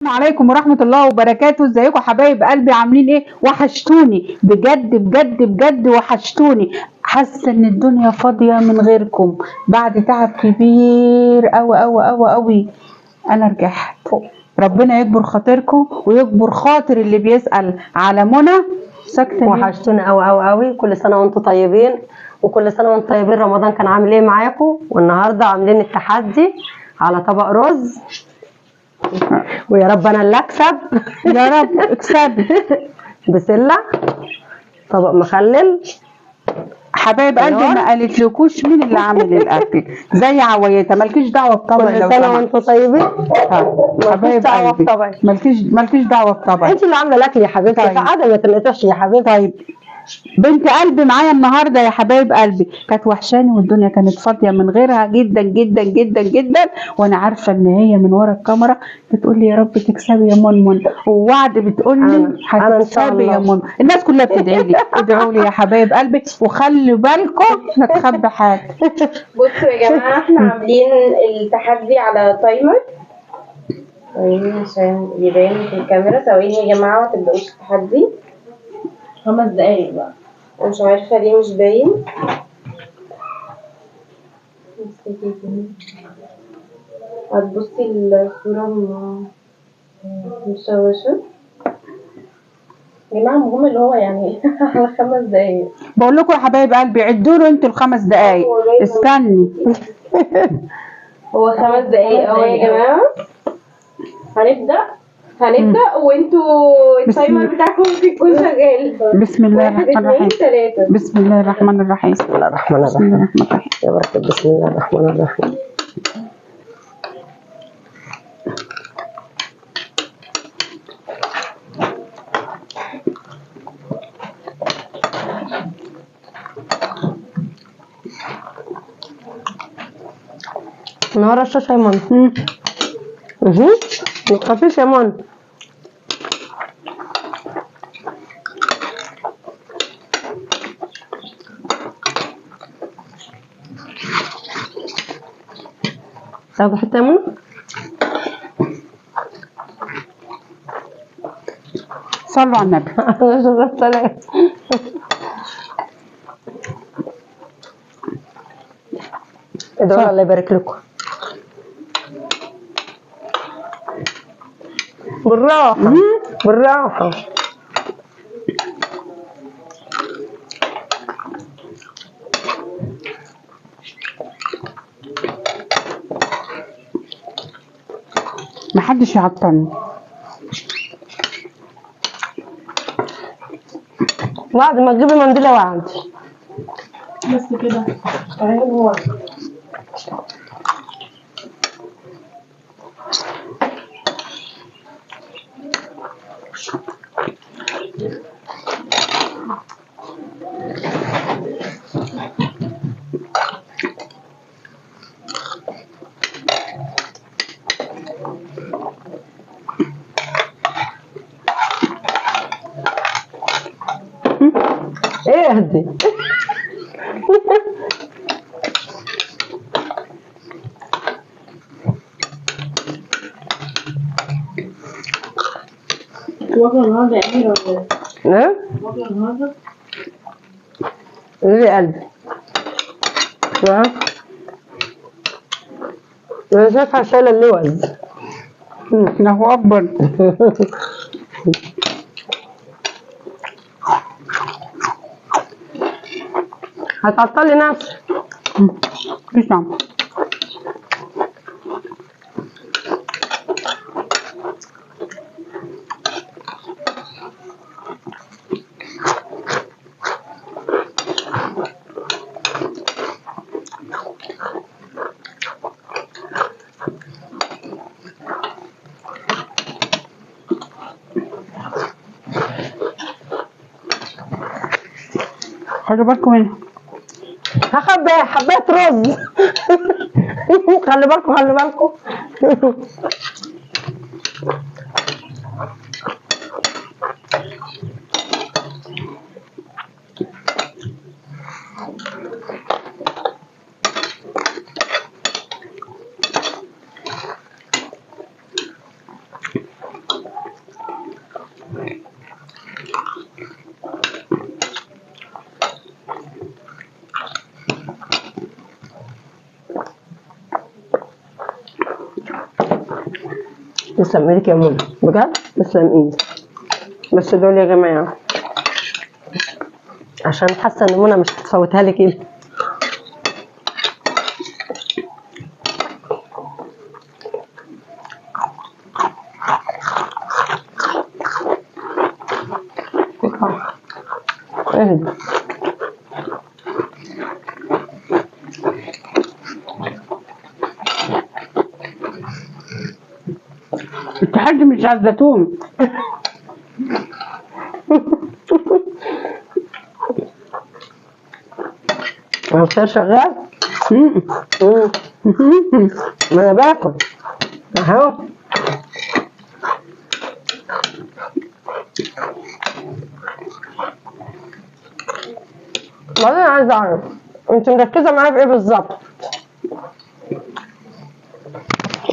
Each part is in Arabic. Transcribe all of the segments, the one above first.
السلام عليكم ورحمة الله وبركاته. ازيكم حبايب قلبي؟ عاملين ايه؟ وحشتوني بجد بجد بجد، وحشتوني. حاسة ان الدنيا فاضية من غيركم بعد تعب كبير اوي اوي اوي اوي. انا رجعت. ربنا يكبر خاطركم ويكبر خاطر اللي بيسأل على منى. ساكتة ليه؟ وحشتونا اوي اوي اوي. كل سنة وانتم طيبين، وكل سنة وانتم طيبين. رمضان كان عامل ايه معاكم؟ والنهارده عاملين التحدي على طبق رز، ويا رب انا اللي اكسب. يا رب اكسبي. بسلة، طبق مخلل. حبايب قلبي ما قالتلكوش مين اللي عامل الاكل زي عوايتها. مالكيش دعوه بطبعي. كل سنة وانتم طيبين. حبايب قلبي مالكيش دعوه بطبعي. انت اللي عامله الاكل يا حبيبتي. طيب. فعادة ما تنقطعش يا حبيبتي. طيب بنت قلبي معايا النهارده يا حبايب قلبي. كانت وحشاني والدنيا كانت فاضيه من غيرها جدا جدا جدا جدا، وانا عارفه ان هي من ورا الكاميرا بتقول لي يا رب تكسبي يا منمن، ووعد بتقول لي هتكسبي يا منمن. الناس كلها بتدعي لي. ادعوا لي يا حبايب قلبي وخلوا بالكم لا تخبي حاجه. بصوا يا جماعه، احنا عاملين التحدي على تايمر. ثواني عشان يبان في الكاميرا. ثواني يا جماعه، ما تبداوش التحدي. 5 دقايق بقى. انا مش عارفه ليه مش باين. هتبصي الصوره مشوشه يا جماعه. المهم اللي هو يعني على 5 دقايق. بقول لكم يا حبايب قلبي عدوا له انتوا ال5 دقايق. استني. هو 5 دقايق اهو يا جماعه. هنبدأ وانتوا التايمر بتاعكم يكون شغال. بسم الله الرحمن الرحيم. بسم الله الرحمن الرحيم. بسم الله الرحمن الرحيم. يا بركة بسم الله الرحمن الرحيم. نهار الشاشة يا منى. ما تخافيش يا منى. تاخدي حتة يا منى؟ صلوا على النبي. ادعوا الله يبارك لكم. بالراحة بالراحة. محدش يعطلني. بعد ما تجيبي منديلة وعد. بس كده. هو اهدي. واكله النهارده يا اميره ولا ايه؟ واكله النهارده؟ قولي قلبي. ها؟ انا شايفها شايله اللوز. الله اكبر. هتعطلي نفسك. مفيش دعوه. خلوا بالكم منها. هخبي حبايه رز. خلي بالكم خلي بالكم. تسلم ايدك يا منى، بجد تسلم ايدك. بس دول يا جماعه عشان حاسه ان منى مش هتفوتها لي كده. اهدى. التحدي مش على الزيتون. الخير شغال. ما انا باكل اهو. والله انا عايزه اعرف انت مركزه معايا في ايه بالظبط؟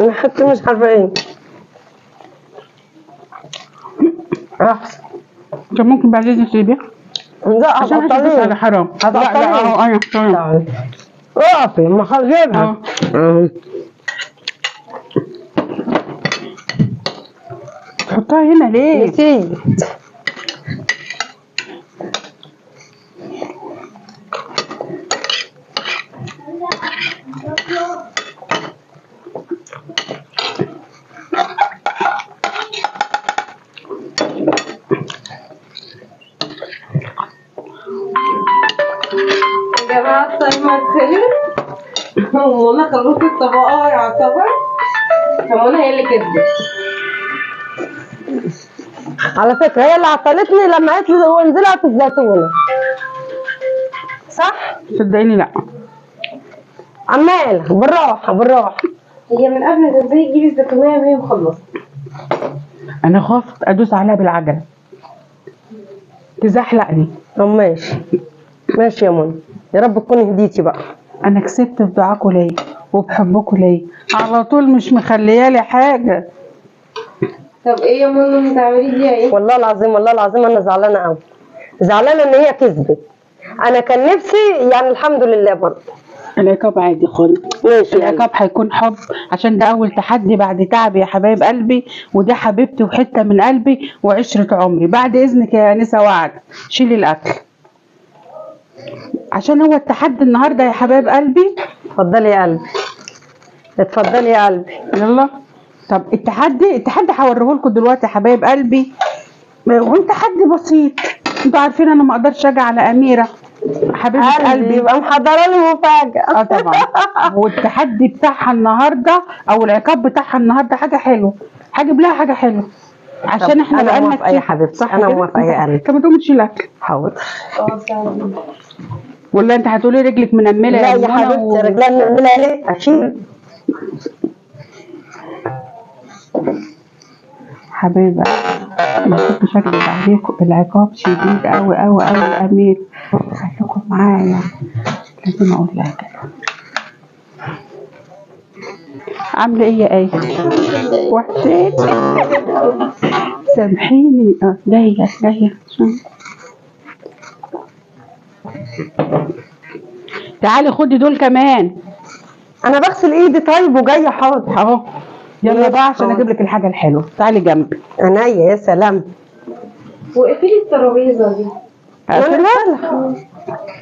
انا حتى مش عارفه ايه. احسن. انت ممكن بعدين تسيبيها لا عشان هتدوس على حرام. لا لا اهو ايوه تمام. اقفي ما هجيبها. تحطها هنا ليه؟ نسيت. يا جماعة التايمر خلص ومنى خلصت الطبقة يعتبر، فمنى هي اللي كسبت. على فكرة هي اللي عطلتني لما قالت لي وانزلها في الزيتونة. صح؟ صدقيني لا. عمالة بالراحة بالراحة. هي من قبل ما تنزلي تجيبي الزيتونية وهي مخلصة. انا خفت ادوس عليها بالعجلة تزحلقني. طب ماشي ماشي يا منى، يا رب تكوني هديتي بقى. انا كسبت بدعاكوا ليا وبحبكوا ليا على طول، مش مخليالي حاجة. طب ايه يا منى بتعملي فيها ايه؟ والله العظيم والله العظيم انا زعلانة قوي، زعلانة ان هي كسبت. انا كان نفسي يعني الحمد لله برضه. العقاب عادي خالص. ماشي العقاب هيكون حب، عشان ده اول تحدي بعد تعب يا حبايب قلبي، ودي حبيبتي وحته من قلبي وعشره عمري. بعد اذنك يا انسه وعد شيلي الاكل عشان هو التحدي النهارده يا حبايب قلبي. اتفضلي يا قلبي، اتفضلي يا قلبي. يلا. طب التحدي هوريه لكم دلوقتي يا حبايب قلبي، هو تحدي بسيط. انتوا عارفين انا ما اقدرش اجي على اميره حبيبه قلبي، يبقى محضره لي مفاجاه. طبعا. والتحدي بتاعها النهارده او العقاب بتاعها النهارده حاجه حلوه، هجيب لها حاجه حلوه عشان احنا انا بقالنا موافقه يا حبيبتي، صح انا كده؟ موافقه يا قلبي. طب ما تقومي تشيل اكل. حاضر. ولا انت هتقولي رجلك منمله؟ لا يا حبيبتي رجلها منمله ايه؟ اشيل. حبيبه ما كنت شكلك عليكم العقاب شديد قوي قوي قوي يا امير، خليكم معايا لازم اقول لها كده. عامله ايه يا ايه؟ وحشتني سامحيني. جايه جايه تعالي خدي دول كمان. انا بغسل ايدي طيب وجايه. حاضر اهو يلا بقى عشان اجيب لك الحاجه الحلوه. تعالي جنبي. عينيا يا سلام. واقفلي الترابيزه دي. اقفلها؟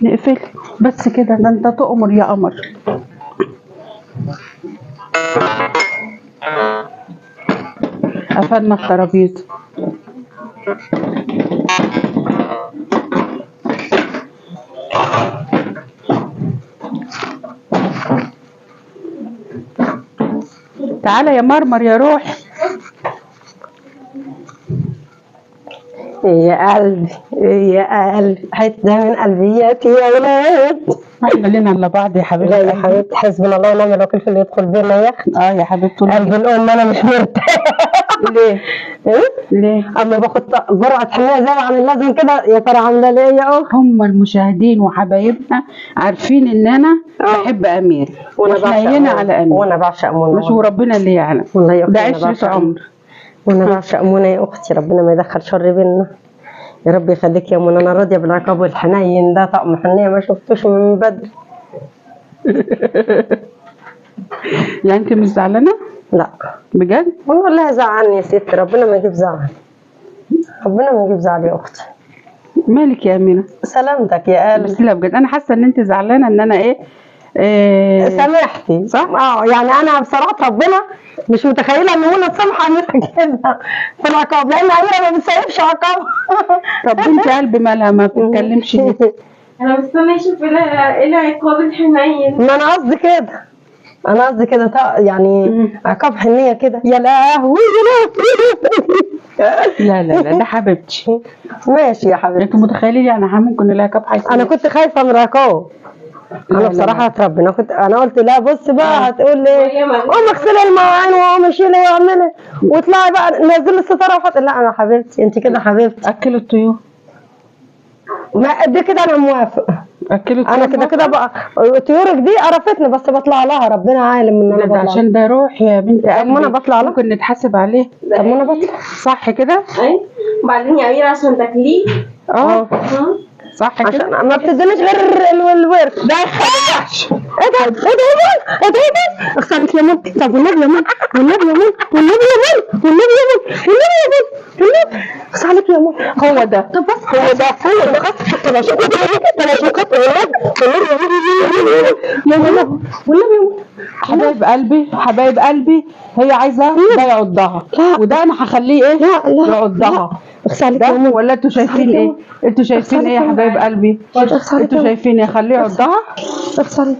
نقفل بس كده، ده انت تؤمر يا قمر. قفلنا الترابيزه. تعالى يا مرمر يا روح. يا قلبي يا قلبي، حته من قلبياتي يا ولاد. احنا لنا الا بعض يا حبيبتي. لا يا حبيبتي حسبنا الله ونعم الوكيل في اللي يدخل بينا يا اخي. يا حبيبتي قلب الام انا مش مرتاح. ليه؟ ايه؟ ليه؟ اما باخد جرعه حمايه زياده عن اللازم كده، يا ترى عامله ليه يا ام؟ هم المشاهدين وحبايبنا عارفين ان انا بحب امير واحنا هنا على امير، وانا بعشق منى، مش وربنا اللي يعلم. والله يا ده اختي عشرة عمر. وانا بعشق منى يا اختي، ربنا ما يدخل شر بينا يا رب يخليك يا منى. انا راضيه بالعقاب والحنين ده، طقم حنيه ما شفتوش من بدري. يعني انت مش زعلانه؟ لا بجد؟ والله زعلني يا ستي، ربنا ما يجيب زعل، ربنا ما يجيب زعل يا اختي. مالك يا امينه؟ سلامتك يا قلبي. بس لا بجد انا حاسه ان انت زعلانه ان انا ايه سامحتي صح؟ يعني انا بصراحه ربنا مش متخيله ان منى تسامح اميره كده في العقاب، لان اميره ما بتسيبش عقاب. طب بنت قلبي مالها ما بتتكلمش ليه؟ انا مستنيه اشوف ايه العقاب الحنين. ما انا قصدي كده، انا قصدي كده يعني عقاب حنيه كده. يا لهوي يا لا لا لا ده حبيبتي. ماشي يا حبيبتي. انتوا متخيلين يعني ممكن العقاب هيكون انا كنت خايفه من العقاب. انا بصراحه ربنا انا قلت لا بص بقى هتقول لي قوم اغسلي المواعين وقوم شيلي واعملي واطلعي بقى نزلي الستاره وحطي. لا انا حبيبتي انت كده حبيبتي. اكلوا الطيور. ما قد كده انا موافق. اكلوا الطيور. انا كده بقى طيورك دي قرفتني بس بطلع لها، ربنا عالم ان انا بطلع عشان ده روح يا بنت قلبي. طب ما انا بطلع لها، ممكن نتحاسب عليه. طب ما انا بطلع صح كده؟ ايوه. وبعدين يا اميره عشان تاكليه صح كده؟ عشان ما بتدينيش غير الورك ده. وحش. ايه ده ايه ده اختارك يا مون. طب والنبي يا مون، والنبي يا مون، والنبي يا مون، والنبي يا مون، والنبي يا مون، والنبي اختارك يا مون. هو ده. طب بس هو ده خلاص. طب اشوفك يا مون والنبي يا مون. حبايب قلبي حبايب قلبي، هي عايزه ده يعضها وده انا هخليه ايه؟ يعضها. اختارك يا مون. ولا انتوا شايفين ايه؟ انتوا شايفين ايه يا حبايب قلبي؟ انتوا شايفين ايه؟ خليه يعضها. اختاري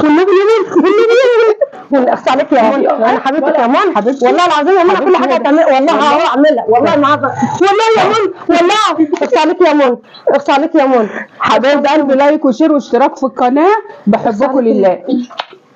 والنبي يا مون، والنبي يا مون. اخس عليك يا مون، انا حبيبتك يا مون، حبيبتي والله العظيم يا مون كل حاجه هتعمل والله هروح اعملها والله ما والله يا مون والله. اخس عليك يا مون، اخس عليك يا مون. حبايب قلبي لايك وشير واشتراك في القناه، بحبكم لله.